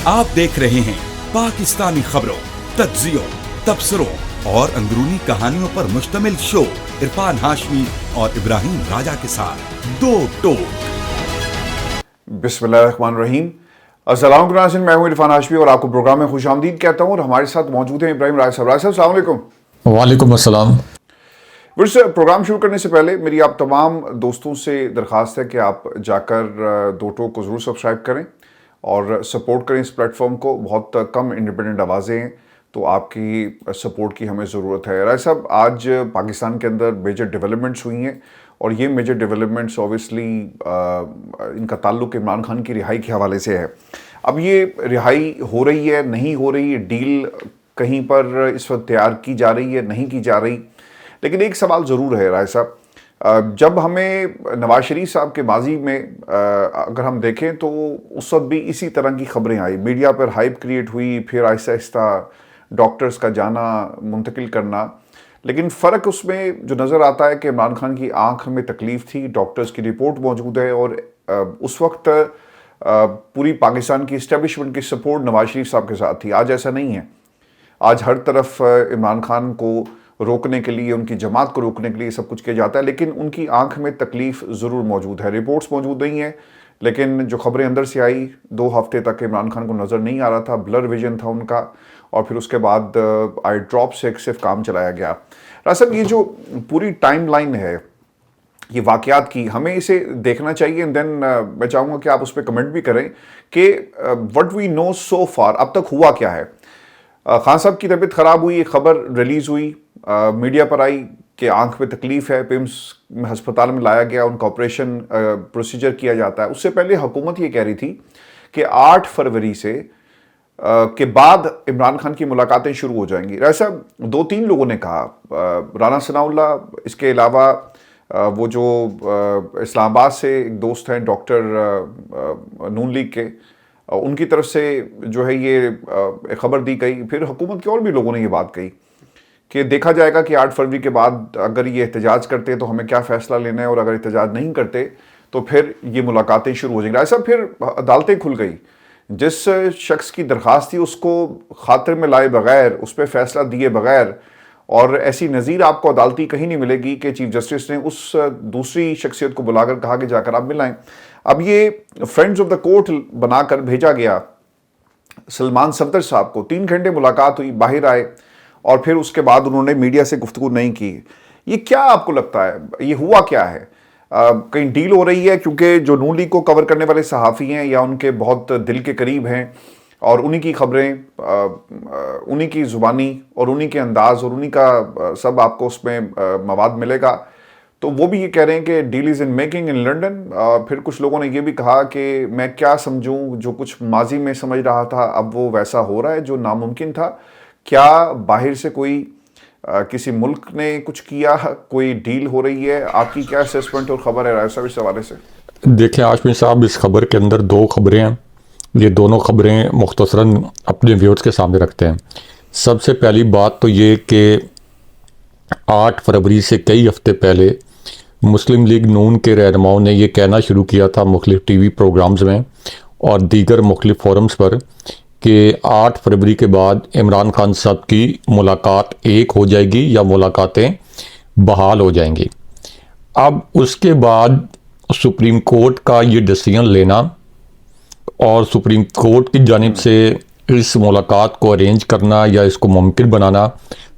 आप देख रहे हैं पाकिस्तानी खबरों, तज्जियों, तबसरों और अंदरूनी कहानियों पर मुश्तमिल शो इरफान हाशमी और इब्राहिम राजा के साथ दो टोक। बिस्मिल्लाहिर्रहमानिर्रहीम। अस्सलाम वालेकुम, मैं हूं इरफान हाशमी और आपको प्रोग्राम में खुशामदीद कहता हूं। और हमारे साथ मौजूद हैं इब्राहिम राजा साहब। राजा साहब, अस्सलाम वालेकुम। वालेकुम अस्सलाम। वैसे प्रोग्राम शुरू करने से पहले मेरी आप तमाम दोस्तों से दरख्वास्त है कि आप जाकर दो टोक को ज़रूर सब्सक्राइब करें और सपोर्ट करें इस प्लेटफॉर्म को। बहुत कम इंडिपेंडेंट आवाज़ें हैं, तो आपकी सपोर्ट की हमें ज़रूरत है। राय साहब, आज पाकिस्तान के अंदर मेजर डेवलपमेंट्स हुई हैं और ये मेजर डेवलपमेंट्स ऑब्वियसली इनका ताल्लुक इमरान खान की रिहाई के हवाले से है। अब ये रिहाई हो रही है, नहीं हो रही, डील कहीं पर इस वक्त तैयार की जा रही है, नहीं की जा रही, लेकिन एक सवाल ज़रूर है राय साहब, जब हमें नवाज शरीफ साहब के माजी में अगर हम देखें तो उस वक्त भी इसी तरह की खबरें आई, मीडिया पर हाइप क्रिएट हुई, फिर आहिस्ता आहिस्ता डॉक्टर्स का जाना, मुंतकिल करना, लेकिन फ़र्क उसमें जो नज़र आता है कि इमरान खान की आंख में तकलीफ़ थी, डॉक्टर्स की रिपोर्ट मौजूद है और उस वक्त पूरी पाकिस्तान की इस्टेब्लिशमेंट की सपोर्ट नवाज शरीफ साहब के साथ थी। आज ऐसा नहीं है। आज हर तरफ इमरान खान को रोकने के लिए, उनकी जमात को रोकने के लिए सब कुछ किया जाता है, लेकिन उनकी आंख में तकलीफ़ ज़रूर मौजूद है। रिपोर्ट्स मौजूद नहीं है, लेकिन जो खबरें अंदर से आई, 2 हफ्ते तक इमरान खान को नज़र नहीं आ रहा था, ब्लर विजन था उनका, और फिर उसके बाद आई ड्रॉप से सिर्फ काम चलाया गया। रासब, ये जो पूरी टाइम लाइन है ये वाक़यात की, हमें इसे देखना चाहिए एंड देन मैं चाहूँगा कि आप उस पर कमेंट भी करें कि व्हाट वी नो सो फार, अब तक हुआ क्या है। खान साहब की तबीयत ख़राब हुई, खबर रिलीज़ हुई, मीडिया पर आई कि आंख में तकलीफ़ है, पिम्स हस्पताल में लाया गया, उनका ऑपरेशन प्रोसीजर किया जाता है। उससे पहले हुकूमत ये कह रही थी कि 8 फरवरी से के बाद इमरान खान की मुलाकातें शुरू हो जाएंगी। ऐसा 2-3 लोगों ने कहा, राना सनाउल्लाह, इसके अलावा वो जो इस्लामाबाद से एक दोस्त हैं डॉक्टर नून लीग के, उनकी तरफ से जो है ये खबर दी गई। फिर हुकूमत के और भी लोगों ने ये बात कही कि देखा जाएगा कि 8 फरवरी के बाद अगर ये एहतजाज करते तो हमें क्या फ़ैसला लेना है, और अगर एहतजाज नहीं करते तो फिर ये मुलाकातें शुरू हो जाएंगी। ऐसा फिर अदालतें खुल गई, जिस शख्स की दरख्वास्त थी उसको खातिर में लाए बगैर, उस पर फैसला दिए बगैर, और ऐसी नज़ीर आपको अदालती कहीं नहीं मिलेगी कि चीफ जस्टिस ने उस दूसरी शख्सियत को बुलाकर कहा कि जाकर आप मिलाएं। अब ये फ्रेंड्स ऑफ द कोर्ट बनाकर भेजा गया सलमान सफदर साहब को, 3 घंटे मुलाकात हुई, बाहर आए और फिर उसके बाद उन्होंने मीडिया से गुफ्तगू नहीं की। ये क्या आपको लगता है, ये हुआ क्या है? कहीं डील हो रही है? क्योंकि जो नून लीग को कवर करने वाले सहाफ़ी हैं या उनके बहुत दिल के करीब हैं और उन्हीं की खबरें, उन्हीं की ज़ुबानी और उन्हीं के अंदाज़ और उन्हीं का सब आपको उसमें मवाद मिलेगा, तो वो भी ये कह रहे हैं कि deal is in making in London. फिर कुछ लोगों ने ये भी कहा कि मैं क्या समझूं, जो कुछ माजी में समझ रहा था अब वो वैसा हो रहा है जो नामुमकिन था। क्या बाहर से कोई किसी मुल्क ने कुछ किया, कोई डील हो रही है? आपकी क्या असेसमेंट और ख़बर है राय साहब इस हवाले से? देखिए हाशमी साहब, इस खबर के अंदर 2 खबरें हैं। ये दोनों खबरें मुख्तसरन अपने व्यूअर्स के सामने रखते हैं। सबसे पहली बात तो ये कि 8 फरवरी से कई हफ्ते पहले मुस्लिम लीग नून के रहनुमाओं ने ये कहना शुरू किया था मुख्तलिफ टीवी प्रोग्राम्स में और दीगर मुख्तलिफ फोरम्स पर कि 8 फरवरी के बाद इमरान खान साहब की मुलाकात एक हो जाएगी या मुलाकातें बहाल हो जाएंगी। अब उसके बाद सुप्रीम कोर्ट का ये डिसीजन लेना और सुप्रीम कोर्ट की जानिब से इस मुलाकात को अरेंज करना या इसको मुमकिन बनाना,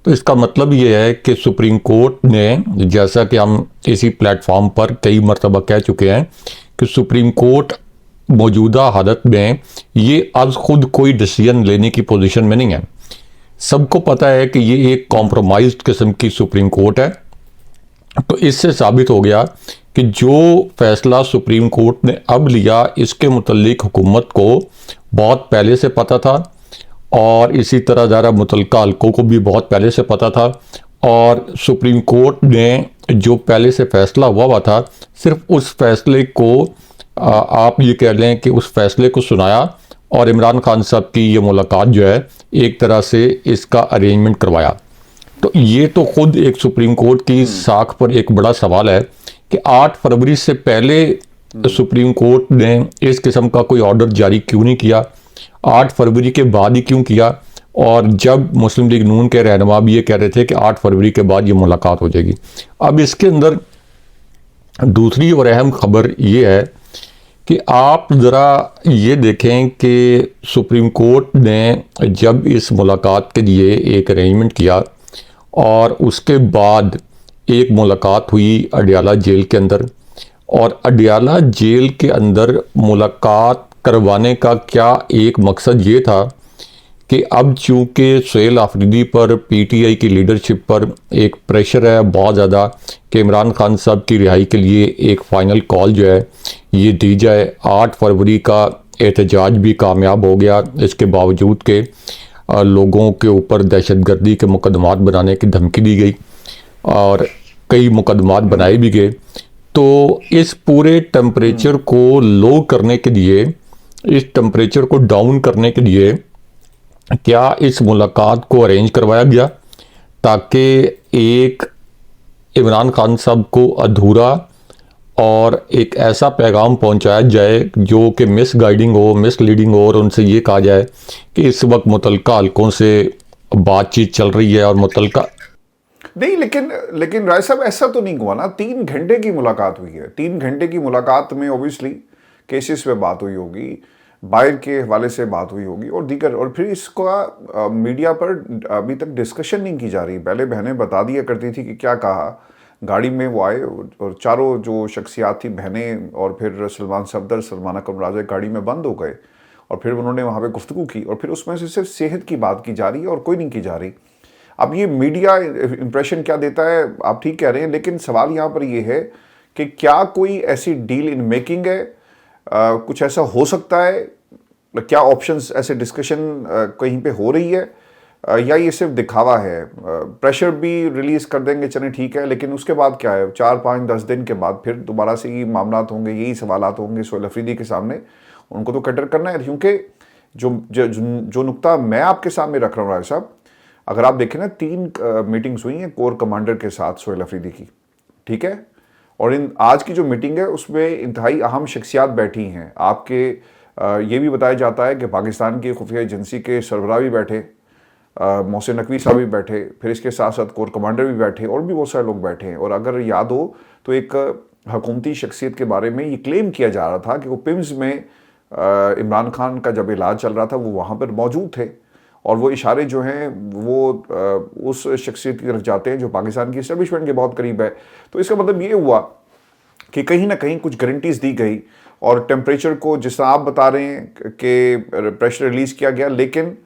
तो इसका मतलब ये है कि सुप्रीम कोर्ट ने, जैसा कि हम इसी प्लेटफॉर्म पर कई मरतबा कह चुके हैं, कि सुप्रीम कोर्ट मौजूदा हालत में ये अब खुद कोई डिसीजन लेने की पोजीशन में नहीं है। सबको पता है कि ये एक कॉम्प्रोमाइज्ड किस्म की सुप्रीम कोर्ट है। तो इससे साबित हो गया कि जो फैसला सुप्रीम कोर्ट ने अब लिया, इसके मुतल्लिक हुकूमत को बहुत पहले से पता था और इसी तरह ज़रा मुतल्लिका हल्कों को भी बहुत पहले से पता था, और सुप्रीम कोर्ट ने जो पहले से फैसला हुआ था, सिर्फ उस फैसले को आप ये कह लें कि उस फैसले को सुनाया और इमरान खान साहब की ये मुलाकात जो है एक तरह से इसका अरेंजमेंट करवाया। तो ये तो खुद एक सुप्रीम कोर्ट की साख पर एक बड़ा सवाल है कि 8 फरवरी से पहले सुप्रीम कोर्ट ने इस किस्म का कोई ऑर्डर जारी क्यों नहीं किया 8 फरवरी के बाद ही क्यों किया, और जब मुस्लिम लीग नून के रहनुमा भी ये कह रहे थे कि 8 फरवरी के बाद ये मुलाकात हो जाएगी। अब इसके अंदर दूसरी और अहम खबर ये है कि आप ज़रा ये देखें कि सुप्रीम कोर्ट ने जब इस मुलाकात के लिए एक अरेंजमेंट किया और उसके बाद एक मुलाकात हुई अडियाला जेल के अंदर, और अडियाला जेल के अंदर मुलाकात करवाने का क्या एक मकसद ये था कि अब चूँकि सुहेल आफरीदी पर पीटीआई की लीडरशिप पर एक प्रेशर है बहुत ज़्यादा कि इमरान खान साहब की रिहाई के लिए एक फ़ाइनल कॉल जो है ये दी जाए। 8 फरवरी का एहतजाज भी कामयाब हो गया, इसके बावजूद के लोगों के ऊपर दहशतगर्दी के मुकदमात बनाने की धमकी दी गई और कई मुकदमात बनाए भी गए। तो इस पूरे टेम्परेचर को लो करने के लिए, इस टेम्परेचर को डाउन करने के लिए क्या इस मुलाकात को अरेंज करवाया गया ताकि एक इमरान खान साहब को अधूरा और एक ऐसा पैगाम पहुंचाया जाए जो कि मिस गाइडिंग हो, मिस लीडिंग हो, और उनसे ये कहा जाए कि इस वक्त मुतलका हलकों से बातचीत चल रही है और मुतलका नहीं। लेकिन राय साहब ऐसा तो नहीं हुआ ना, 3 घंटे की मुलाकात हुई है। 3 घंटे की मुलाकात में ऑब्वियसली केसेस पे बात हुई होगी, बाहर के हवाले से बात हुई होगी और दीगर, और फिर इसका मीडिया पर अभी तक डिस्कशन नहीं की जा रही। पहले बहनें बता दिया करती थी कि क्या कहा, गाड़ी में वो आए और चारों जो शख्सियात थी बहनें और फिर सलमान सफदर, सलमान अकरम राजा गाड़ी में बंद हो गए और फिर उन्होंने वहाँ पे गुफ्तगू की और फिर उसमें से सिर्फ सेहत की बात की जा रही है और कोई नहीं की जा रही। अब ये मीडिया इंप्रेशन क्या देता है, आप ठीक कह रहे हैं, लेकिन सवाल यहाँ पर ये है कि क्या कोई ऐसी डील इन मेकिंग है, कुछ ऐसा हो सकता है, क्या ऑप्शंस ऐसे डिस्कशन कहीं पे हो रही है, या ये सिर्फ दिखावा है? प्रेशर भी रिलीज कर देंगे, चलें ठीक है, लेकिन उसके बाद क्या है? 4, 5, 10 दिन के बाद फिर दोबारा से ये मामला होंगे, यही सवालात होंगे सुहेल अफरीदी के सामने। उनको तो कटर करना है, क्योंकि जो नुक्ता मैं आपके सामने रख रहा हूँ राय साहब, अगर आप देखें ना 3 मीटिंग्स हुई हैं कोर कमांडर के साथ सुहेल अफरीदी की, ठीक है, और इन आज की जो मीटिंग है उसमें इंतहाई अहम शख्सियात बैठी हैं। आपके ये भी बताया जाता है कि पाकिस्तान की खुफिया एजेंसी के सरबराह भी बैठे, मोहसिन नकवी साहब भी बैठे, फिर इसके साथ साथ कोर कमांडर भी बैठे और भी बहुत सारे लोग बैठे हैं। और अगर याद हो तो एक हुकूमती शख्सियत के बारे में ये क्लेम किया जा रहा था कि वो पिम्स में इमरान खान का जब इलाज चल रहा था वो वहाँ पर मौजूद थे, और वो इशारे जो हैं वो उस शख्सियत की तरफ जाते हैं जो पाकिस्तान की इस्टेब्लिशमेंट के बहुत करीब है। तो इसका मतलब ये हुआ कि कहीं ना कहीं कुछ गारंटीज दी गई और टेम्परेचर को जिस तरह आप बता रहे हैं कि प्रेशर रिलीज किया गया, लेकिन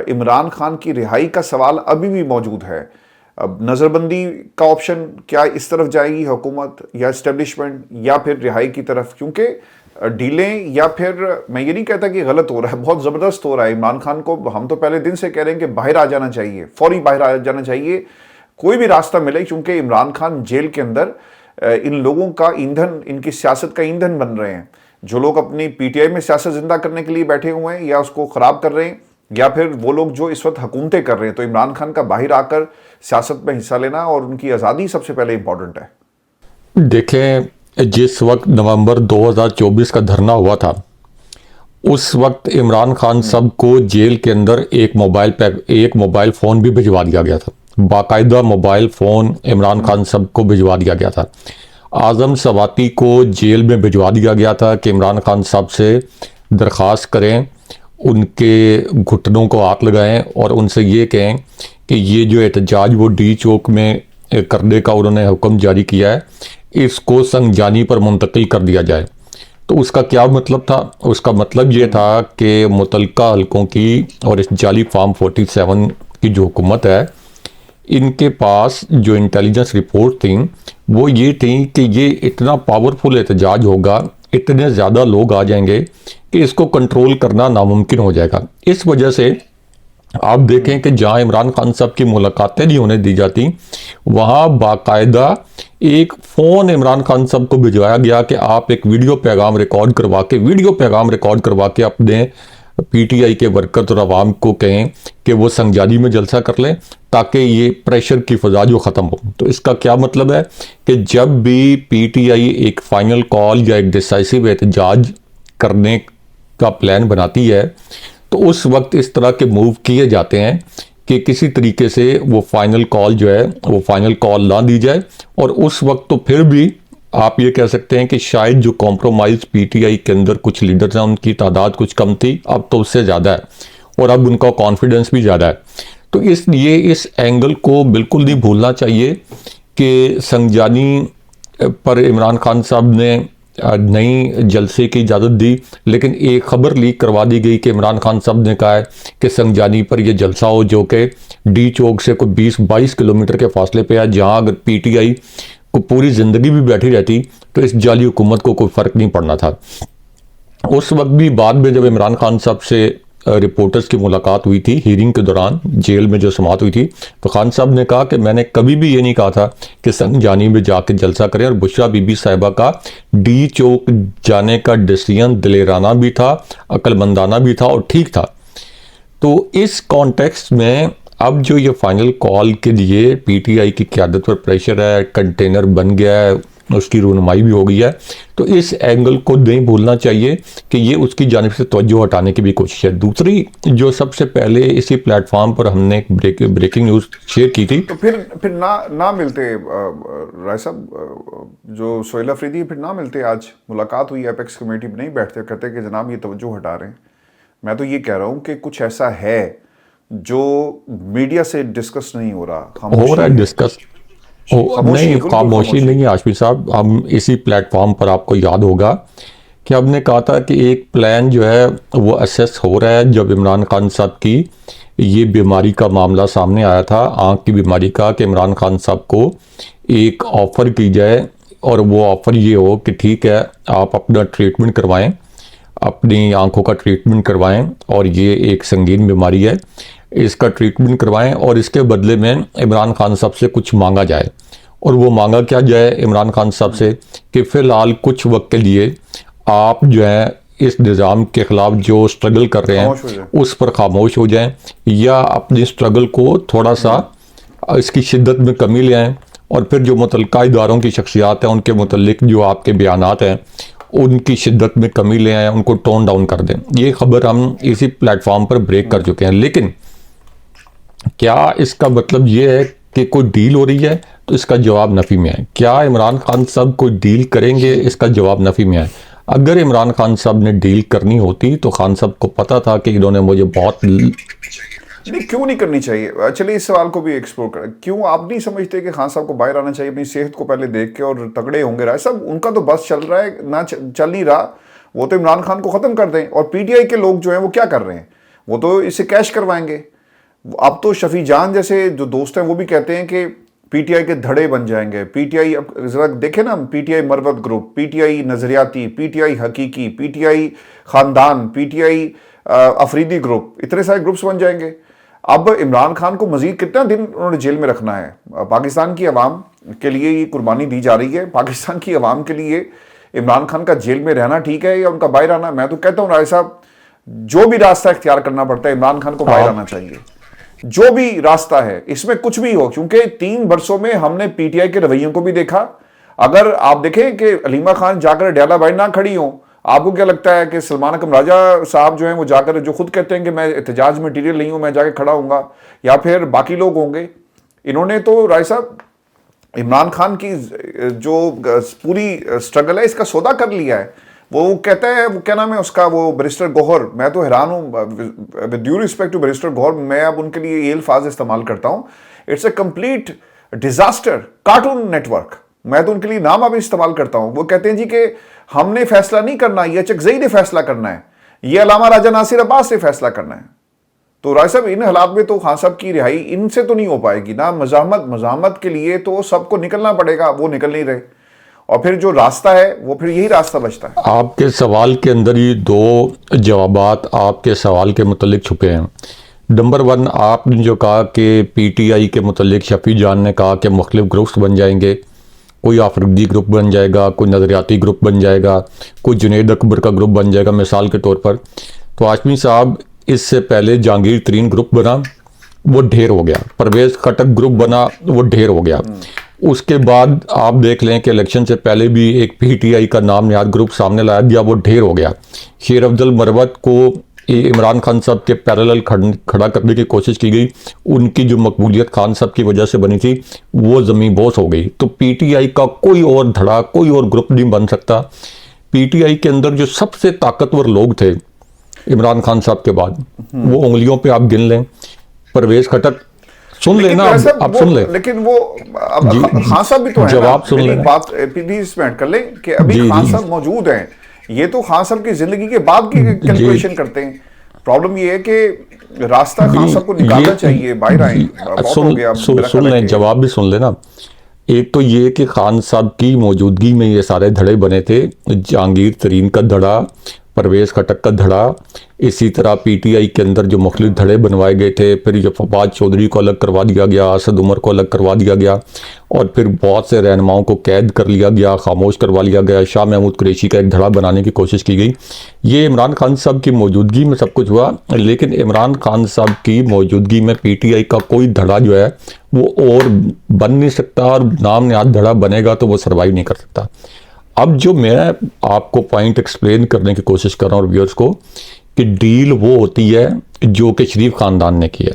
इमरान खान की रिहाई का सवाल अभी भी मौजूद है। अब नज़रबंदी का ऑप्शन क्या इस तरफ जाएगी हुकूमत या इस्टेब्लिशमेंट, या फिर रिहाई की तरफ? क्योंकि डीलें, या फिर मैं ये नहीं कहता कि गलत हो रहा है, बहुत ज़बरदस्त हो रहा है। इमरान खान को हम तो पहले दिन से कह रहे हैं कि बाहर आ जाना चाहिए, फौरी बाहर आ जाना चाहिए, कोई भी रास्ता मिले, क्योंकि इमरान खान जेल के अंदर इन लोगों का ईंधन, इनकी सियासत का ईंधन बन रहे हैं। जो लोग अपनी पीटीआई में सियासत जिंदा करने के लिए बैठे हुए हैं या उसको ख़राब कर रहे हैं, या फिर वो लोग जो इस वक्त हुकूमतें कर रहे हैं। तो इमरान खान का बाहर आकर सियासत में हिस्सा लेना और उनकी आज़ादी सबसे पहले इंपॉर्टेंट है। देखें, जिस वक्त नवंबर 2024 का धरना हुआ था उस वक्त इमरान खान साहब को जेल के अंदर एक मोबाइल फ़ोन भी भिजवा दिया गया था, बाकायदा मोबाइल फ़ोन इमरान खान साहब को भिजवा दिया गया था। आज़म सवाती को जेल में भिजवा दिया गया था कि इमरान खान साहब से दरख्वास्त करें, उनके घुटनों को हाथ लगाएं और उनसे ये कहें कि ये जो एहतजाज वो डी चौक में करने का उन्होंने हुक्म जारी किया है, इसको संगजानी पर मुंतकिल कर दिया जाए। तो उसका क्या मतलब था? उसका मतलब ये था कि मुतलका हलकों की और इस जाली फार्म 47 की जो हुकूमत है, इनके पास जो इंटेलिजेंस रिपोर्ट थी वो ये थी कि ये इतना पावरफुल एहतजाज होगा, इतने ज़्यादा लोग आ जाएंगे कि इसको कंट्रोल करना नामुमकिन हो जाएगा। इस वजह से आप देखें कि जहां इमरान खान साहब की मुलाकातें नहीं होने दी जाती, वहां बाकायदा एक फ़ोन इमरान खान साहब को भिजवाया गया कि आप एक वीडियो पैगाम रिकॉर्ड करवा के अपने पीटीआई के वर्कर और आवाम को कहें कि वो संगजानी में जलसा कर लें ताकि ये प्रेशर की फ़ज़ा जो ख़त्म हो। तो इसका क्या मतलब है कि जब भी पीटीआई एक फ़ाइनल कॉल या एक डिसाइसिव एहतजाज करने का प्लान बनाती है तो उस वक्त इस तरह के मूव किए जाते हैं कि किसी तरीके से वो फाइनल कॉल जो है वो फाइनल कॉल ना दी जाए। और उस वक्त तो फिर भी आप ये कह सकते हैं कि शायद जो कॉम्प्रोमाइज पीटीआई के अंदर कुछ लीडर्स हैं उनकी तादाद कुछ कम थी, अब तो उससे ज़्यादा है और अब उनका कॉन्फिडेंस भी ज़्यादा है। तो इसलिए इस एंगल को बिल्कुल नहीं भूलना चाहिए कि संजानी पर इमरान खान साहब ने नई जलसे की इजाज़त दी, लेकिन एक खबर लीक करवा दी गई कि इमरान खान साहब ने कहा है कि संजानी पर यह जलसा हो जो कि डी चौक से कोई 20-22 किलोमीटर के फासले पे है, जहां अगर पीटीआई को पूरी ज़िंदगी भी बैठी रहती तो इस जाली हुकूमत को कोई फ़र्क नहीं पड़ना था। उस वक्त भी बाद में जब इमरान खान साहब से रिपोर्टर्स की मुलाकात हुई थी हियरिंग के दौरान, जेल में जो समात हुई थी, तो खान साहब ने कहा कि मैंने कभी भी ये नहीं कहा था कि संजानी में जाके जलसा करें, और बुशरा बीबी साहिबा का डी चौक जाने का डिसीजन दिलेराना भी था, अक्लमंदाना भी था और ठीक था। तो इस कॉन्टेक्स्ट में अब जो ये फाइनल कॉल के लिए पीटीआई की क़यादत पर प्रेशर है, कंटेनर बन गया है, उसकी रूनुमाई भी हो गई है, तो इस एंगल को नहीं भूलना चाहिए कि ये उसकी जानिब से तवज्जो हटाने की भी कोशिश है। दूसरी जो सबसे पहले इसी प्लेटफॉर्म पर हमने एक ब्रेकिंग न्यूज़ शेयर की थी, तो फिर ना मिलते राय साहब, जो सोहेल अफरीदी फिर ना मिलते, आज मुलाकात हुई एपेक्स कमेटी में, नहीं बैठते, कहते कि जनाब ये तवज्जो हटा रहे हैं। मैं तो ये कह रहा हूँ कि कुछ ऐसा है जो मीडिया से डिस्कस नहीं हो रहा है डिस्कस नहीं, खामोशी नहीं है आशमी साहब। हम इसी प्लेटफॉर्म पर आपको याद होगा कि हमने कहा था कि एक प्लान जो है वो असेस हो रहा है। जब इमरान खान साहब की ये बीमारी का मामला सामने आया था, आँख की बीमारी का, कि इमरान खान साहब को एक ऑफ़र की जाए और वो ऑफ़र ये हो कि ठीक है आप अपना ट्रीटमेंट करवाएं, अपनी आंखों का ट्रीटमेंट करवाएं, और ये एक संगीन बीमारी है, इसका ट्रीटमेंट करवाएं और इसके बदले में इमरान खान साहब से कुछ मांगा जाए। और वो मांगा क्या जाए इमरान खान साहब से कि फ़िलहाल कुछ वक्त के लिए आप जो है इस निज़ाम के ख़िलाफ़ जो स्ट्रगल कर रहे हैं उस पर खामोश हो जाएं, या अपनी स्ट्रगल को थोड़ा सा इसकी शिद्दत में कमी ले आएँ, और फिर जो मुतल्लिका इदारों की शख्सियात हैं उनके मुतल्लिक जो आपके बयानात हैं उनकी शिद्दत में कमी ले आएँ, उनको टोन डाउन कर दें। ये खबर हम इसी प्लेटफॉर्म पर ब्रेक कर चुके हैं। लेकिन क्या इसका मतलब ये है कि कोई डील हो रही है? तो इसका जवाब नफ़ी में है। क्या इमरान खान साहब कोई डील करेंगे? इसका जवाब नफ़ी में है। अगर इमरान खान साहब ने डील करनी होती तो खान साहब को पता था कि इन्होंने मुझे बहुत नहीं, क्यों नहीं करनी चाहिए? चलिए इस सवाल को भी एक्सप्लोर करें। क्यों आप नहीं समझते कि खान साहब को बाहर आना चाहिए, अपनी सेहत को पहले देख के, और तगड़े होंगे राय साहब, उनका तो बस चल रहा है ना, चल नहीं रहा, वो तो इमरान खान को ख़त्म कर दें। और पीटीआई के लोग जो हैं वो क्या कर रहे हैं, वो तो इससे कैश करवाएंगे। अब तो शफी जान जैसे जो दोस्त हैं वो भी कहते हैं कि पीटीआई के धड़े बन जाएंगे। पीटीआई, अब जरा देखें ना, पीटीआई मरवत ग्रुप, पीटीआई नजरियाती, पीटीआई हकीकी, पीटीआई खानदान, पीटीआई अफरीदी ग्रुप, इतने सारे ग्रुप्स बन जाएंगे। अब इमरान खान को मजीद कितना दिन उन्होंने जेल में रखना है? पाकिस्तान की अवाम के लिए ये कुर्बानी दी जा रही है। पाकिस्तान की अवाम के लिए इमरान खान का जेल में रहना ठीक है या उनका बाहर आना? मैं तो कहता हूँ राय साहब, जो भी रास्ता इख्तियार करना पड़ता है इमरान खान को बाहर आना चाहिए, जो भी रास्ता है, इसमें कुछ भी हो। क्योंकि 3 वर्षों में हमने पीटीआई के रवैयों को भी देखा। अगर आप देखें कि अलीमा खान जाकर डयाला बाहर ना खड़ी हो, आपको क्या लगता है कि सलमान अकरम राजा साहब जो हैं वो जाकर, जो खुद कहते हैं कि मैं एहतजाज मटीरियल नहीं हूं, मैं जाके खड़ा हूंगा, या फिर बाकी लोग होंगे? इन्होंने तो राय साहब इमरान खान की जो पूरी स्ट्रगल है इसका सौदा कर लिया है। वो कहता है, वो क्या नाम है उसका, वो बैरिस्टर गौहर, मैं तो हैरान हूँ, with due respect to barrister Gohar, मैं अब उनके लिए ये अल्फाज इस्तेमाल करता हूँ, it's a complete disaster cartoon network. मैं तो उनके लिए नाम अब इस्तेमाल करता हूँ। वो कहते हैं जी कि हमने फैसला नहीं करना, ये चकजई ने फैसला करना है, ये अलामा राजा नासिर अब्बास से फैसला करना है। तो राय साहब, इन हालात में तो खान साहब की रिहाई इनसे तो नहीं हो पाएगी ना। मजामत के लिए तो सबको निकलना पड़ेगा, वो निकल नहीं रहे, और फिर जो रास्ता है वो फिर यही रास्ता बचता है। आपके सवाल के अंदर ही 2 जवाबात आपके सवाल के मुतल्लिक छुपे हैं। नंबर 1, आपने जो कहा कि पीटीआई के मुतल्लिक शफी जान ने कहा कि मुख्तलिफ ग्रुप्स बन जाएंगे, कोई आफरीदी ग्रुप बन जाएगा, कोई नज़रियाती ग्रुप बन जाएगा, कोई जुनैद अकबर का ग्रुप बन जाएगा मिसाल के तौर पर। तो हाशमी साहब, इससे पहले जहांगीर तरीन ग्रुप बना, वो ढेर हो गया। परवेज़ खटक ग्रुप बना, वो ढेर हो गया। उसके बाद आप देख लें कि इलेक्शन से पहले भी एक पीटीआई का नाम निहाद ग्रुप सामने लाया गया, वो ढेर हो गया। शेर अफजल मरवत को इमरान खान साहब के पैरेलल खड़ा करने की कोशिश की गई, उनकी जो मकबूलियत खान साहब की वजह से बनी थी वो ज़मीन बोस हो गई। तो पीटीआई का कोई और धड़ा, कोई और ग्रुप नहीं बन सकता। पीटीआई के अंदर जो सबसे ताकतवर लोग थे इमरान खान साहब के बाद, वो उंगलियों पे आप गिन लें। परवेज खटक, सुन लेना, आप सुन लें, लेकिन वो अब खान साहब भी तो है जवाब सुन लें, बात प्लीज कर लें कि अभी खान साहब मौजूद हैं, ये तो खान साहब की जिंदगी के बाद की कैलकुलेशन करते हैं। प्रॉब्लम ये है कि रास्ता खान साहब को निकालना चाहिए, बाहर आए। सुन लें, जवाब भी सुन लेना। एक तो ये कि खान साहब की मौजूदगी में ये सारे धड़े बने थे, जहांगीर तरीन का धड़ा, परवेज खटक का धड़ा, इसी तरह पीटीआई के अंदर जो मुख्तलिफ धड़े बनवाए गए थे, फिर जो फवाद चौधरी को अलग करवा दिया गया, असद उमर को अलग करवा दिया गया, और फिर बहुत से रहनुमाओं को कैद कर लिया गया, खामोश करवा लिया गया, शाह महमूद कुरैशी का एक धड़ा बनाने की कोशिश की गई। ये इमरान खान साहब की मौजूदगी में सब कुछ हुआ, लेकिन इमरान खान साहब की मौजूदगी में पीटीआई का कोई धड़ा जो है वो और बन नहीं सकता, और नाम नेहाद धड़ा बनेगा तो वो सर्वाइव नहीं कर सकता। अब जो मैं आपको पॉइंट एक्सप्लेन करने की कोशिश कर रहा हूँ व्यूअर्स को, कि डील वो होती है जो कि शरीफ खानदान ने की है,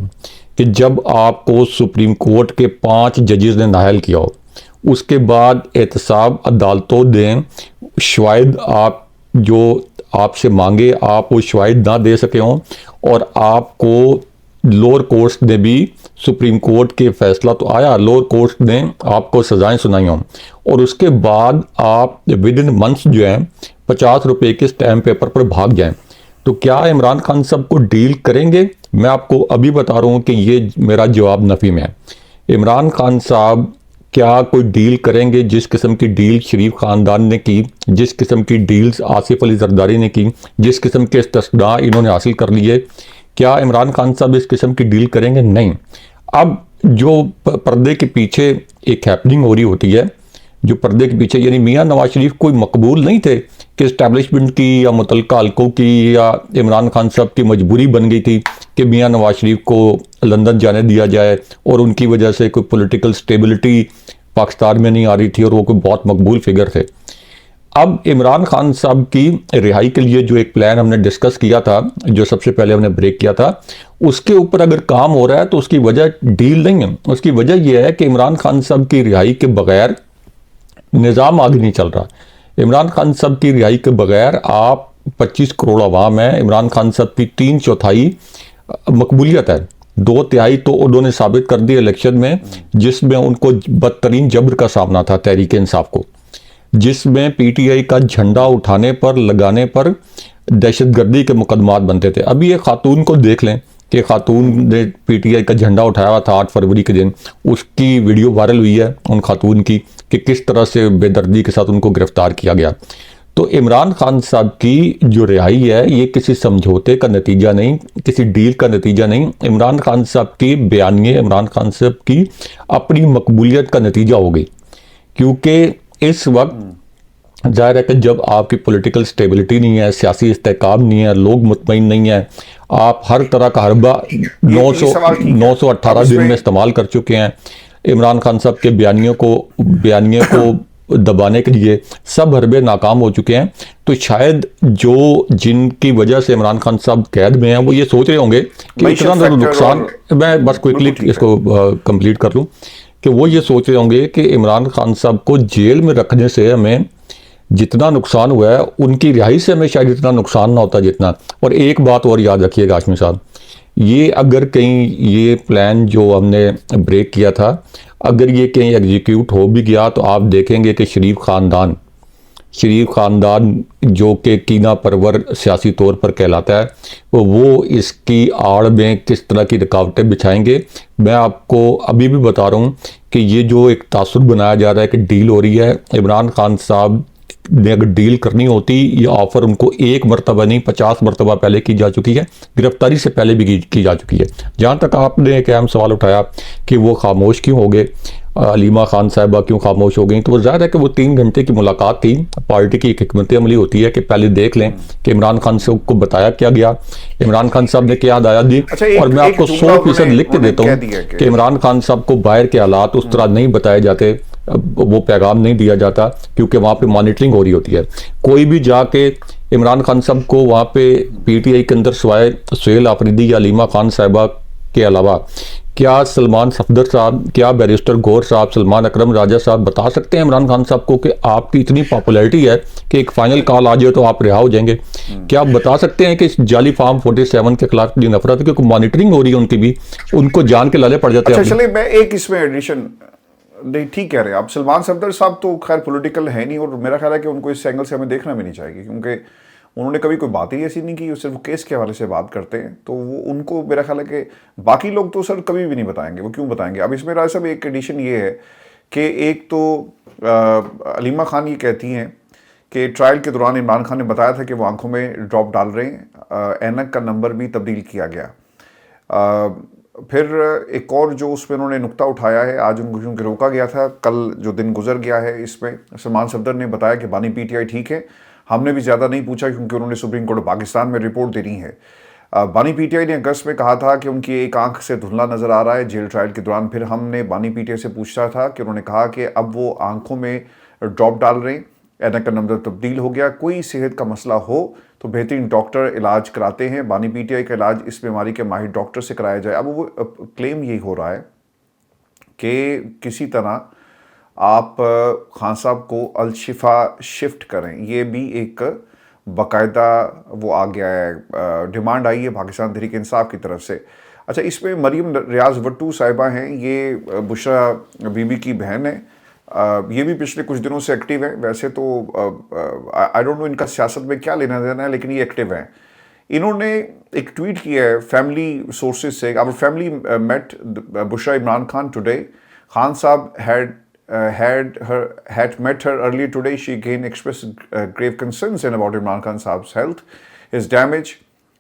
कि जब आपको सुप्रीम कोर्ट के 5 जजेस ने नाहल किया हो, उसके बाद एहतसाब अदालतों दें, शायद आप जो आपसे मांगे आप वो शायद ना दे सके हों, और आपको लोअर कोर्ट्स ने भी, सुप्रीम कोर्ट के फैसला तो आया, लोअर कोर्ट ने आपको सजाएं सुनाई हों, और उसके बाद आप विद इन मंथ्स जो है 50 रुपए के स्टैम्प पेपर पर भाग जाएं, तो क्या इमरान खान साहब को डील करेंगे? मैं आपको अभी बता रहा हूं कि ये मेरा जवाब नफी में है। इमरान खान साहब क्या कोई डील करेंगे? जिस किस्म की डील शरीफ खानदान ने की, जिस किस्म की डील्स आसिफ अली जरदारी ने की, जिस किस्म के इस्तिस्ना इन्होंने हासिल कर लिए, क्या इमरान खान साहब इस किस्म की डील करेंगे? नहीं। अब जो पर्दे के पीछे एक हैपनिंग हो रही होती है, जो पर्दे के पीछे, यानी मियां नवाज शरीफ कोई मकबूल नहीं थे कि इस्टेब्लिशमेंट की या मुतल्लिका हल्कों की या इमरान खान साहब की मजबूरी बन गई थी कि मियां नवाज शरीफ को लंदन जाने दिया जाए, और उनकी वजह से कोई पॉलिटिकल स्टेबिलिटी पाकिस्तान में नहीं आ रही थी, और वो कोई बहुत मकबूल फिगर थे। अब इमरान खान साहब की रिहाई के लिए जो एक प्लान हमने डिस्कस किया था, जो सबसे पहले हमने ब्रेक किया था, उसके ऊपर अगर काम हो रहा है तो उसकी वजह डील नहीं है। उसकी वजह यह है कि इमरान खान साहब की रिहाई के बगैर निज़ाम आगे नहीं चल रहा। इमरान खान साहब की रिहाई के बगैर आप 25 करोड़ अवाम है, इमरान खान साहब की 3/4 मकबूलियत है, 2/3 तो उन्होंने साबित कर दी इलेक्शन में, जिसमें उनको बदतरीन जबर का सामना था तहरीक इंसाफ को, जिसमें पीटीआई का झंडा उठाने पर, लगाने पर दहशतगर्दी के मुकदमात बनते थे। अभी एक खातून को देख लें कि खातून ने पीटीआई का झंडा उठाया हुआ था 8 फरवरी के दिन, उसकी वीडियो वायरल हुई है उन खातून की कि किस तरह से बेदर्दी के साथ उनको गिरफ्तार किया गया। तो इमरान खान साहब की जो रिहाई है ये किसी समझौते का नतीजा नहीं, किसी डील का नतीजा नहीं, इमरान खान साहब की बयानिए, इमरान खान साहब की अपनी मकबूलियत का नतीजा हो गई। क्योंकि इस वक्त जाहिर है कि जब आपकी पॉलिटिकल स्टेबिलिटी नहीं है, सियासी इस्तेकाम नहीं है, लोग मुतमईन नहीं है, आप हर तरह का हरबा 918 दिन में इस्तेमाल कर चुके हैं, इमरान खान साहब के बयानियों को दबाने के लिए सब हरबे नाकाम हो चुके हैं। तो शायद जो जिनकी वजह से इमरान खान साहब कैद में हैं वो ये सोच रहे होंगे कि इतना नुकसान, मैं बस क्विकली इसको कंप्लीट कर लूँ, कि वो ये सोच रहे होंगे कि इमरान खान साहब को जेल में रखने से हमें जितना नुकसान हुआ है, उनकी रिहाई से हमें शायद इतना नुकसान ना होता जितना। और एक बात और याद रखिएगा हाशमी साहब, ये अगर कहीं ये प्लान जो हमने ब्रेक किया था, अगर ये कहीं एग्जीक्यूट हो भी गया तो आप देखेंगे कि शरीफ खानदान जो कि कीना परवर सियासी तौर पर कहलाता है, वो इसकी आड़ में किस तरह की रुकावटें बिछाएंगे। मैं आपको अभी भी बता रहा हूँ कि ये जो एक तासुर बनाया जा रहा है कि डील हो रही है, इमरान खान साहब ने अगर डील करनी होती, ये ऑफर उनको 1 मरतबा नहीं 50 मरतबा पहले की जा चुकी है, गिरफ्तारी से पहले भी की जा चुकी है। जहाँ तक आपने एक अहम सवाल उठाया कि वो खामोश क्यों हो गए, अलीमा खान साहिबा क्यों खामोश हो गई, तो वो ज़ाहिर है कि वो 3 घंटे की मुलाकात थी। पार्टी की एक हिकमत अमली होती है कि पहले देख लें कि इमरान खान साहब को बताया क्या गया, इमरान खान साहब ने क्या हदायत दी। और मैं आपको 100% लिख के देता हूँ कि इमरान खान साहब को बाहर के हालात उस तरह नहीं बताए जाते, वो पैगाम नहीं दिया जाता, क्योंकि वहाँ पे मॉनिटरिंग हो रही होती है। कोई भी जाके इमरान खान साहब को वहाँ पे पीटीआई के अंदर सिवाय सुहेल आफरीदी या अलीमा खान साहिबा के अलावा क्या सलमान सफदर साहब, क्या बैरिस्टर गौर साहब, सलमान अकरम राजा साहब बता सकते हैं इमरान खान साहब को कि आपकी इतनी पॉपुलैरिटी है कि एक फाइनल कॉल आ जाए तो आप रिहा हो जाएंगे? क्या आप बता सकते हैं कि इस जाली फार्म 47 के खिलाफ जो नफरत है, क्योंकि मॉनिटरिंग हो रही है उनकी भी, उनको जान के लाले पड़ जाते हैं? अच्छा चलिए, मैं एक इसमें एडिशन, नहीं ठीक कह रहे हैं आप, सलमान सफदर साहब तो खैर पॉलिटिकल है नहीं, और मेरा ख्याल है कि उनको इस एंगल से हमें देखना भी नहीं चाहिए, क्योंकि उन्होंने कभी कोई बात ही ऐसी नहीं की, सिर्फ केस के हवाले से बात करते हैं, तो वो उनको मेरा ख्याल है कि बाकी लोग तो सर कभी भी नहीं बताएंगे, वो क्यों बताएंगे। अब इसमें राय साहब एक एडिशन ये है कि एक तो अलीमा खान ये कहती हैं कि ट्रायल के दौरान इमरान खान ने बताया था कि वो आंखों में ड्रॉप डाल रहे हैं, ऐनक का नंबर भी तब्दील किया गया। फिर एक और जो उसमें उन्होंने नुक्ता उठाया है, आज उनको क्योंकि रोका गया था, कल जो दिन गुजर गया है, इसमें सलमान सफदर ने बताया कि बानी पीटीआई ठीक है, हमने भी ज़्यादा नहीं पूछा क्योंकि उन्होंने सुप्रीम कोर्ट पाकिस्तान में रिपोर्ट देनी है। बानी पीटीआई ने अगस्त में कहा था कि उनकी एक आंख से धुंधला नज़र आ रहा है जेल ट्रायल के दौरान। फिर हमने बानी पीटीआई से पूछा था कि उन्होंने कहा कि अब वो आंखों में ड्रॉप डाल रहे हैं, ऐनक का नंबर तब्दील हो गया, कोई सेहत का मसला हो तो बेहतरीन डॉक्टर इलाज कराते हैं, बानी पीटीआई का इलाज इस बीमारी के माहिर डॉक्टर से कराया जाए। अब वो क्लेम यही हो रहा है कि किसी तरह आप खान साहब को अलशिफा शिफ्ट करें, ये भी एक बाकायदा वो आ गया है, डिमांड आई है पाकिस्तान तहरीक इंसाफ की तरफ से। अच्छा, इसमें मरीम रियाज वट्टू साहिबा हैं, ये बुशरा बीबी की बहन है, ये भी पिछले कुछ दिनों से एक्टिव है। वैसे तो आई डोंट नो इनका सियासत में क्या लेना देना है, लेकिन ये एक्टिव हैं। इन्होंने एक ट्वीट किया है फैमिली सोर्सेज से, our family met Bushra Imran Khan today, Khan sahab had met her earlier today. She again expressed grave concerns about Imran Khan Saab's health. His damaged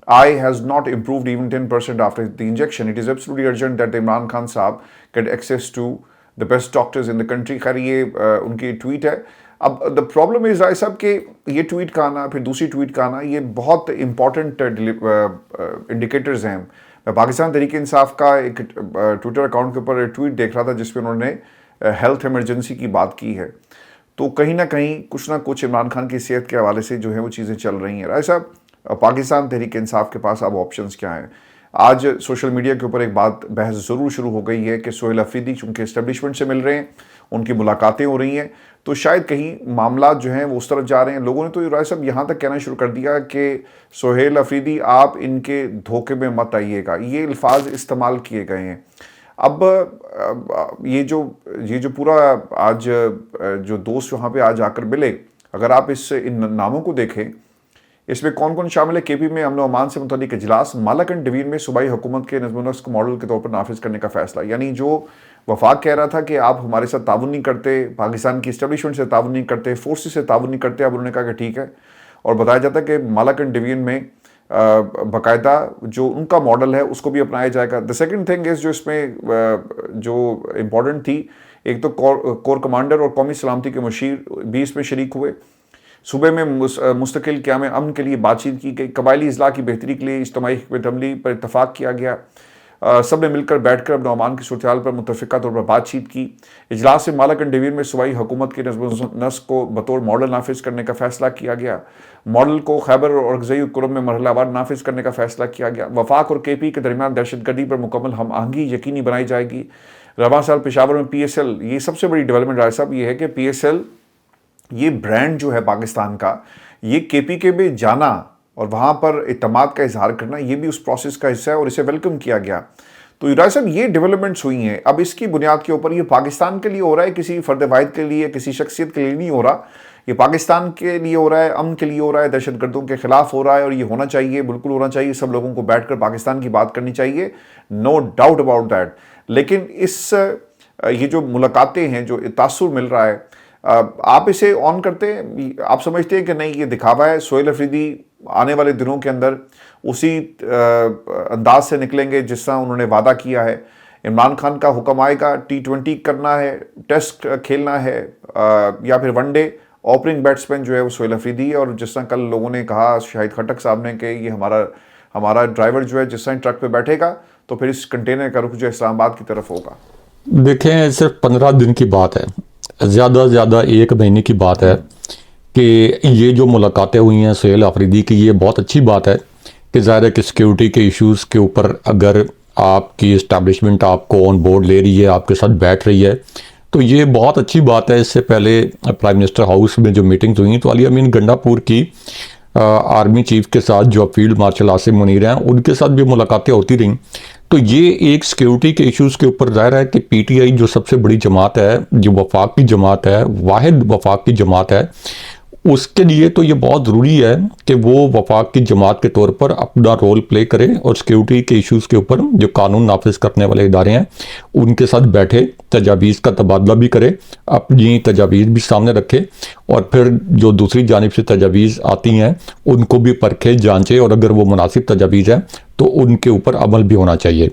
eye has not improved even 10% after the injection. It is absolutely urgent that Imran Khan Saab get access to the best doctors in the country. खैर ये उनकी tweet है। अब the problem is राय साहब कि ये tweet का आना, फिर दूसरी ट्वीट का आना, ये बहुत इंपॉर्टेंट इंडिकेटर्स हैं। मैं पाकिस्तान तहरीक इंसाफ का एक ट्विटर अकाउंट के ऊपर ट्वीट देख रहा था जिसपे उन्होंने हेल्थ इमरजेंसी की बात की है, तो कहीं ना कुछ इमरान खान की सेहत के हवाले से जो है वो चीज़ें चल रही हैं। राय साहब, पाकिस्तान तहरीक इंसाफ के पास अब ऑप्शंस क्या हैं? आज सोशल मीडिया के ऊपर एक बात बहस ज़रूर शुरू हो गई है कि सुहेल अफरीदी चूँकि इस्टेब्लिशमेंट से मिल रहे हैं, उनकी मुलाकातें हो रही हैं, तो शायद कहीं मामला जो हैं वो उस तरफ जा रहे हैं। लोगों ने तो राय साहब यहाँ तक कहना शुरू कर दिया कि सुहेल अफरीदी आप इनके धोखे में मत आइएगा, ये अल्फाज इस्तेमाल किए गए हैं। अब ये जो पूरा आज जो दोस्त वहाँ पे आज आकर मिले, अगर आप इन नामों को देखें, इसमें कौन कौन शामिल है? केपी में अमन अमान से मुतालिक इजलास, मालाकंड डिवीजन में सूबाई हुकूमत के नज़्म-ओ-नस्क को मॉडल के तौर पर नाफिज करने का फैसला। यानी जो वफाक कह रहा था कि आप हमारे साथ ताउन नहीं करते, पाकिस्तान की इस्टेब्लिशमेंट से ताउन नहीं करते, फोर्सेस से ताउन नहीं करते, अब उन्होंने कहा कि ठीक है। और बताया जाता है कि मालाकंड डिवीजन में बाकायदा जो उनका मॉडल है उसको भी अपनाया जाएगा। द सेकंड थिंग इज़ जो इसमें जो इम्पोर्टेंट थी, एक तो कोर कमांडर और कौमी सलामती के मुशीर भी इसमें शरीक हुए। सूबे में मुस्तकिल क़याम अमन के लिए बातचीत की गई। कबायली इस्लाह की बेहतरी के लिए इज्तिमाई हिकमत अमली पर इत्तफाक किया गया। सब ने मिलकर बैठकर अपने अमान की सूरत हाल पर मुतफ़िक़ा तौर पर बातचीत की। इजलास से मालाकंड डिवीजन में सूबाई हुकूमत के नज़्म-ओ-नस्क को बतौर मॉडल नाफिज करने का फैसला किया गया। मॉडल को खैबर और अक़ज़ई कुरब में मरहलावार नाफिज करने का फैसला किया गया। वफाक और केपी के दरमियान दहशतगर्दी पर मुकम्मल हम आहंगी यकीनी बनाई जाएगी। रवां साल पेशावर में PSL, ये सबसे बड़ी डेवलपमेंट राय साहब ये है कि PSL ये ब्रांड जो है पाकिस्तान का, ये KPK में जाना और वहाँ पर इत्तमाद का इजहार करना, ये भी उस प्रोसेस का हिस्सा है और इसे वेलकम किया गया। तो युवराज साहब, ये डेवलपमेंट्स हुई हैं। अब इसकी बुनियाद के ऊपर ये पाकिस्तान के लिए हो रहा है, किसी फर्द वाहिद के लिए, किसी शख्सियत के लिए नहीं हो रहा। ये पाकिस्तान के लिए हो रहा है, अमन के लिए हो रहा है, दहशतगर्दों के खिलाफ हो रहा है, और ये होना चाहिए, बिल्कुल होना चाहिए। सब लोगों को बैठकर पाकिस्तान की बात करनी चाहिए, नो डाउट अबाउट दैट। लेकिन ये जो मुलाकातें हैं, जो तासुर मिल रहा है, आप इसे ऑन करते हैं? आप समझते हैं कि नहीं ये दिखावा है? सुहेल अफरीदी आने वाले दिनों के अंदर उसी अंदाज से निकलेंगे जिस तरह उन्होंने वादा किया है? इमरान खान का हुक्म आएगा, T20 करना है, टेस्ट खेलना है, या फिर वनडे ओपनिंग बैट्समैन जो है वो सुहेल अफरीदी है। और जिस तरह कल लोगों ने कहा, शाहिद खटक साहब ने, कि ये हमारा ड्राइवर जो है जिस तरह ट्रक पे बैठेगा तो फिर इस कंटेनर का रुख जो इस्लामाबाद की तरफ होगा। देखें, सिर्फ 15 दिन की बात है, ज़्यादा से ज़्यादा 1 महीने की बात है कि ये जो मुलाकातें हुई हैं सुहेल आफरीदी की, ये बहुत अच्छी बात है कि ज़ाहिर है कि सिक्योरिटी के इश्यूज़ के ऊपर अगर आपकी इस्टेब्लिशमेंट आपको ऑन बोर्ड ले रही है, आपके साथ बैठ रही है, तो ये बहुत अच्छी बात है। इससे पहले प्राइम मिनिस्टर हाउस में जो मीटिंग्स हुई तो अली अमीन गंडापुर की आर्मी चीफ के साथ जो फील्ड मार्शल आसिम मुनीर हैं उनके साथ भी मुलाकातें होती रहीं। तो ये एक सिक्योरिटी के इश्यूज़ के ऊपर ज़ाहिर है कि पीटीआई जो सबसे बड़ी जमात है, जो वफाक की जमात है, वाहिद वफाक की जमात है, उसके लिए तो ये बहुत ज़रूरी है कि वो वफाक की जमात के तौर पर अपना रोल प्ले करे और सिक्योरिटी के इश्यूज़ के ऊपर जो कानून नाफिज करने वाले इदारे हैं उनके साथ बैठे, तजावीज़ का तबादला भी करे, अपनी तजावीज़ भी सामने रखे और फिर जो दूसरी जानिब से तजावीज़ आती हैं उनको भी परखे, जांचे और अगर वो मुनासिब तजावीज़ है तो उनके ऊपर अमल भी होना चाहिए।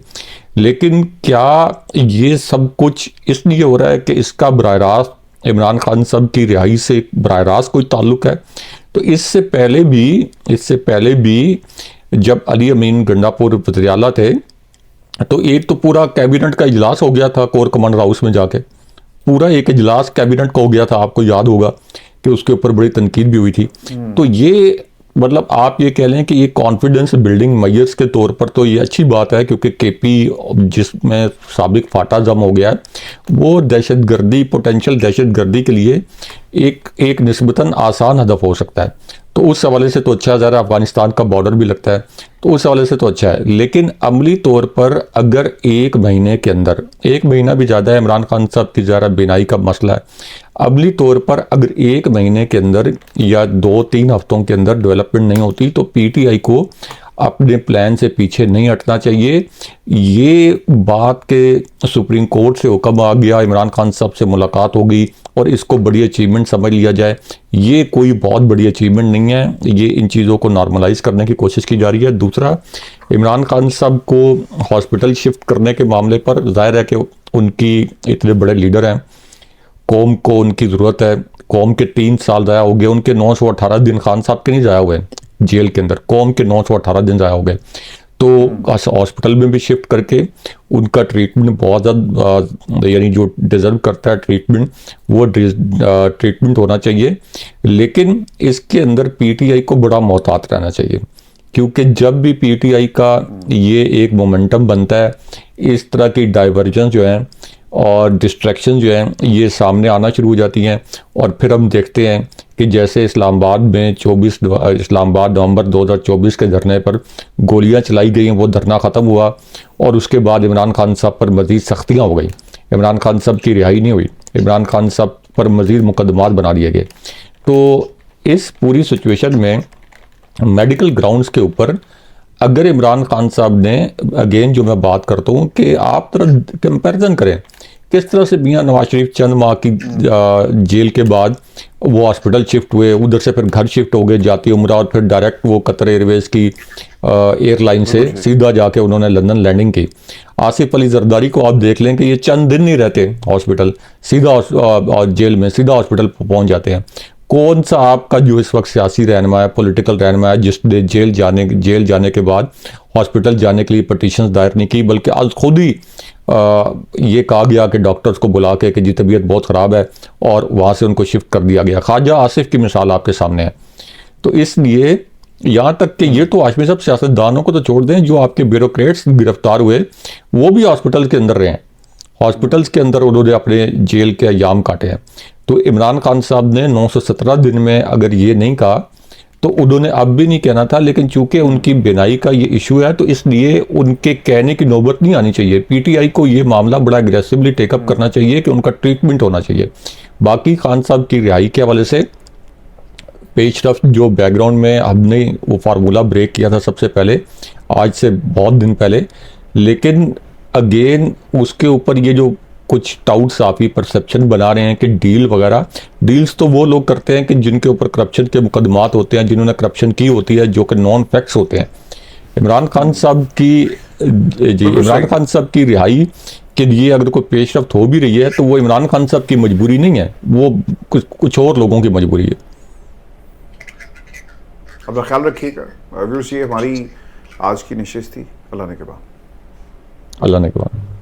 लेकिन क्या ये सब कुछ इसलिए हो रहा है कि इसका बराह रास्त इमरान खान साहब की रिहाई से बराह रास्त कोई ताल्लुक है? तो इससे पहले भी जब अली अमीन गंडापुर वज़ीर आला थे तो एक तो पूरा कैबिनेट का इजलास हो गया था कोर कमांडर हाउस में जाके, पूरा एक इजलास कैबिनेट का हो गया था, आपको याद होगा कि उसके ऊपर बड़ी तनकीद भी हुई थी। तो ये मतलब आप ये कह लें कि ये कॉन्फिडेंस बिल्डिंग मेजर्स के तौर पर तो ये अच्छी बात है, क्योंकि केपी जिसमें साबिक फाटा जम हो गया है वो दहशतगर्दी, पोटेंशियल दहशतगर्दी के लिए एक निस्बतन आसान हदफ हो सकता है। तो उस हवाले से तो अच्छा है, ज़रा अफगानिस्तान का बॉर्डर भी लगता है, तो उस हवाले से तो अच्छा है। लेकिन अमली तौर पर अगर एक महीने के अंदर, एक महीना भी ज़्यादा है, इमरान खान साहब की ज़रा बिनाई का मसला है, अमली तौर पर अगर एक महीने के अंदर या 2-3 हफ्तों के अंदर डेवलपमेंट नहीं होती तो पीटीआई को अपने प्लान से पीछे नहीं हटना चाहिए। ये बात के सुप्रीम कोर्ट से हुक्म आ गया, इमरान खान साहब से मुलाकात होगी और इसको बड़ी अचीवमेंट समझ लिया जाए, ये कोई बहुत बड़ी अचीवमेंट नहीं है। ये इन चीज़ों को नॉर्मलाइज करने की कोशिश की जा रही है। दूसरा, इमरान खान साहब को हॉस्पिटल शिफ्ट करने के मामले पर जाहिर है कि उनकी इतने बड़े लीडर हैं, कौम को उनकी ज़रूरत है, कौम के 3 साल ज़ाया हो गए, उनके 918 दिन खान साहब के नहीं ज़ाया हुए जेल के अंदर, कौम के 918 दिन ज़ाया हो गए। तो हॉस्पिटल में भी शिफ्ट करके उनका ट्रीटमेंट बहुत ज़्यादा, यानी जो डिज़र्व करता है ट्रीटमेंट, वो ट्रीटमेंट होना चाहिए। लेकिन इसके अंदर पीटीआई को बड़ा मोहतात रहना चाहिए, क्योंकि जब भी पीटीआई का ये एक मोमेंटम बनता है, इस तरह की डाइवर्जेंस जो है और डिस्ट्रैक्शन जो है ये सामने आना शुरू हो जाती हैं। और फिर हम देखते हैं कि जैसे इस्लामाबाद में इस्लामाबाद नवंबर 2024 के धरने पर गोलियां चलाई गई हैं, वो धरना ख़त्म हुआ और उसके बाद इमरान खान साहब पर मज़ीद सख्तियाँ हो गई, इमरान खान साहब की रिहाई नहीं हुई, इमरान खान साहब पर मज़ीद मुकदमात बना दिए गए। तो इस पूरी सिचुएशन में मेडिकल ग्राउंड्स के ऊपर अगर इमरान खान साहब ने, अगेन जो मैं बात करता हूँ कि आप तरह कंपैरिजन करें किस तरह से मियां नवाज शरीफ चंद माह की जेल के बाद वो हॉस्पिटल शिफ्ट हुए, उधर से फिर घर शिफ्ट हो गए जाती उम्रा, और फिर डायरेक्ट वो कतर एयरवेज़ की एयरलाइन से सीधा जाके उन्होंने लंदन लैंडिंग की। आसिफ अली जरदारी को आप देख लें कि ये चंद दिन नहीं रहते हॉस्पिटल, सीधा जेल में सीधा हॉस्पिटल पहुंच जाते हैं। कौन सा आपका जो इस वक्त सियासी रहनुमा है, पॉलिटिकल रहनुमा है, जिसने जेल जाने के बाद हॉस्पिटल जाने के लिए पटिशन दायर नहीं की, बल्कि आज खुद ही ये कहा गया कि डॉक्टर्स को बुला के कि जी तबीयत बहुत ख़राब है और वहाँ से उनको शिफ्ट कर दिया गया। ख्वाजा आसिफ की मिसाल आपके सामने है। तो इसलिए यहाँ तक कि ये तो हाशमी साहब सियासतदानों को तो छोड़ दें, जो आपके ब्यूरोक्रेट्स गिरफ्तार हुए वो भी हॉस्पिटल के अंदर रहे हैं, हॉस्पिटल्स के अंदर उन्होंने अपने जेल के अयाम काटे हैं। तो इमरान खान साहब ने 917 दिन में अगर ये नहीं कहा तो उन्होंने अब भी नहीं कहना था, लेकिन चूंकि उनकी बिनाई का ये इशू है तो इसलिए उनके कहने की नौबत नहीं आनी चाहिए। पीटीआई को ये मामला बड़ा एग्रेसिवली टेकअप करना चाहिए कि उनका ट्रीटमेंट होना चाहिए। बाकी खान साहब की रिहाई के हवाले से पेशरफ जो बैकग्राउंड में हमने वो फार्मूला ब्रेक किया था सबसे पहले, आज से बहुत दिन पहले, लेकिन अगेन उसके ऊपर ये जो कुछ टाउट साफी परसेप्शन बना रहे हैं कि डील वगैरह, डील्स तो वो लोग करते हैं कि जिनके ऊपर करप्शन के मुकदमात होते हैं, जिन्होंने करप्शन की होती है, जो कि नॉन फैक्ट्स होते हैं। इमरान खान साहब की रिहाई के लिए अगर कोई पेशरफ्त हो भी रही है तो वो इमरान खान साहब की मजबूरी नहीं है, वो कुछ और लोगों की मजबूरी है। अपना ख्याल रखिएगा। व्यूअर्स, ये हमारी आज की नशिस्त थी। अल्लाह ने के बाद।